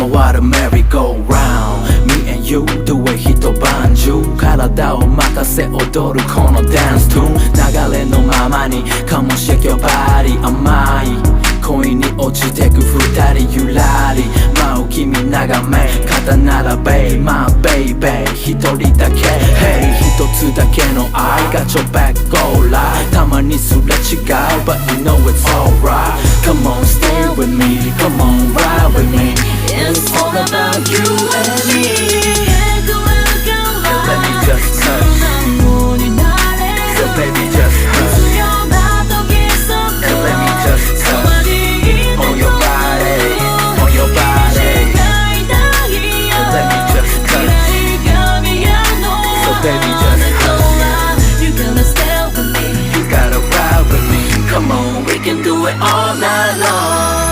回るメリーゴーラウンド Me and you do it 一晩中体を任せ踊るこのダンストゥーン流れのままに Come on shake your body 甘い恋に落ちてく二人ゆらり舞う君眺め肩並べ My baby 一人だけ Hey 一つだけの愛がちょバックゴーライたまにすれ違う But you know it's alright Come on stay with me Come on ride with me It's all about you and me Let me just touch So baby just hush And let me just touch On your body On your body And let me just touch So baby just hush You gotta stay with me You gotta ride with me Come on we can do it all night long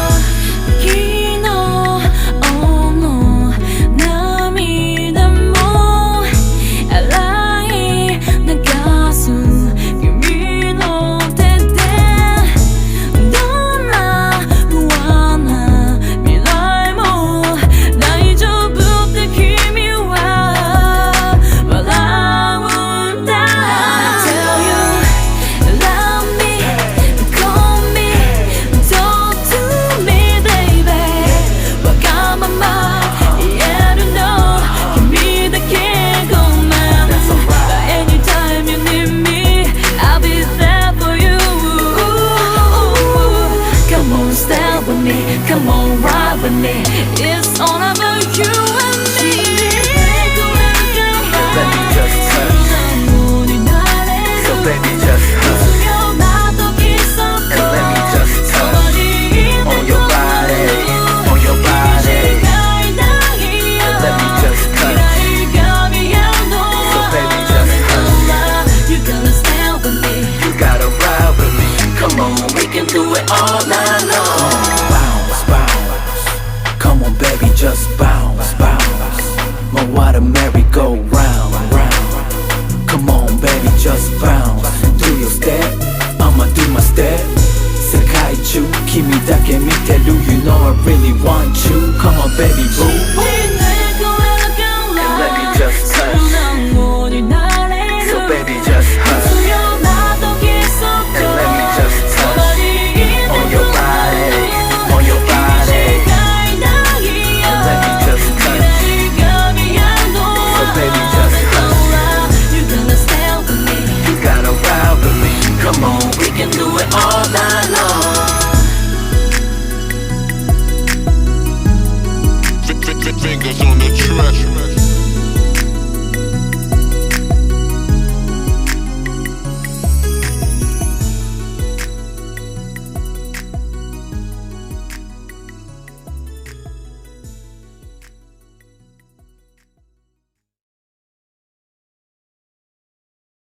Come on, ride with me. It's all about you and me. Let me just touch So baby just hush And let me just touch On your body On your body And let me just touch So baby just hush You gotta stay with me. You gotta ride with me Come on we can do it all night long Come on baby just bounce, bounce 回るメリ